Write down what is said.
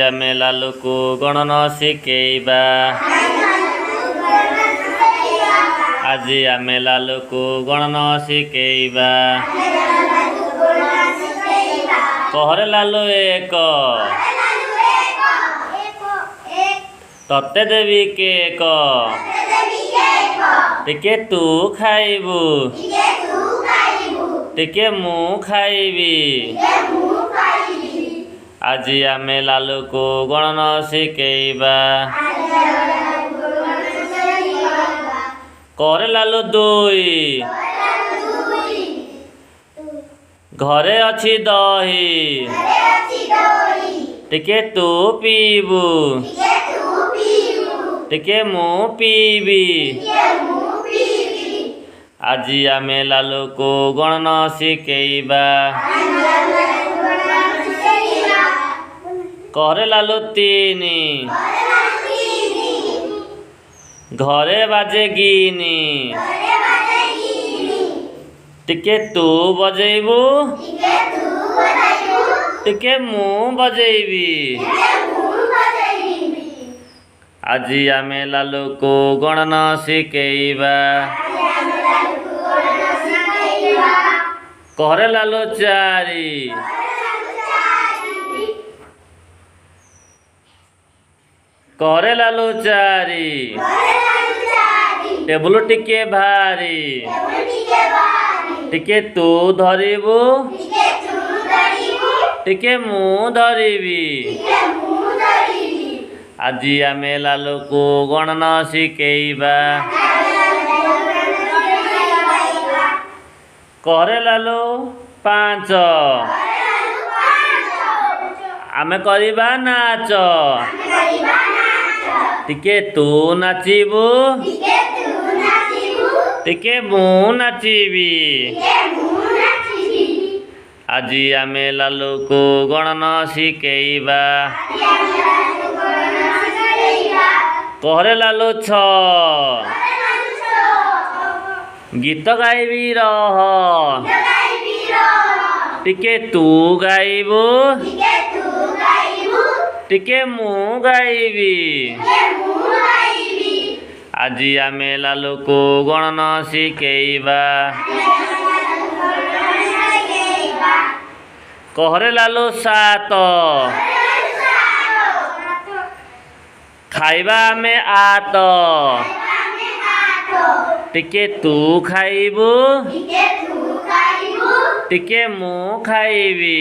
ଆମେ ଲାଲୁକୁ ଗଣନ ଶିଖେଇବା। ଆଜି ଆମେ ଲାଲୁକୁ ଗଣନ ଶିଖେଇବା। କହରେ ଲାଲୁ ଏକ, ତତେ ଦେବି କେକ, ଟିକେ ତୁ ଖାଇବୁ, ଟିକେ ମୁଁ ଖାଇବି। ଆଜି ଆମେ ଲାଲୁକୁ ଗଣନ ଶିଖେଇବା। କରେ ଲାଲୁ ଦୁଇ, ଘରେ ଅଛି ଦହି, ଟିକେ ତୁ ପିଇବୁ, ଟିକେ ମୁଁ ପିଇବି। ଆଜି ଆମେ ଲାଲୁକୁ ଗଣନ ଶିଖେଇବା। କରେ ଲାଲୁ ତିନି, ଘରେ ବାଜେ ଗିନି, ଟିକେ ତୁ ବଜେଇବୁ, ଟିକେ ମୁଁ ବଜେଇବି। ଆଜି ଆମେ ଲାଲୁକୁ ଗଣନ ଶିଖେଇବା। କରେ ଲାଲୁ ଚାରି, କରେ ଲାଲୁ ଚାରି, ଟେବୁଲ ଟିକେ ଭାରି, ଟିକେ ତୁ ଧରିବୁ, ଟିକେ ମୁଁ ଧରିବି। ଆଜି ଆମେ ଲାଲୁକୁ ଗଣନ ଶିଖେଇବା। କରେ ଲାଲୁ ପାଞ୍ଚ, ଆମେ କରିବା ନାଚ, ଟିକେ ତୁ ନାଚିବୁ, ଟିକେ ମୁଁ ନାଚିବି। ଆଜି ଆମେ ଲାଲୁକୁ ଗଣନ ଶିଖେଇବା। କରେ ଲାଲୁ ଛଅ, ଗୀତ ଗାଇବି ରହ, ଟିକେ ତୁ ଗାଇବୁ, ଟିକେ ମୁଁ ଗାଇବି। ଆଜି ଆମେ ଲାଲୁକୁ ଗଣନ ଶିଖେଇବା। କହରେ ଲାଲୁ ସାତ, ଖାଇବା ଆମେ ଆତ, ଟିକେ ତୁ ଖାଇବୁ, ଟିକେ ମୁଁ ଖାଇବି।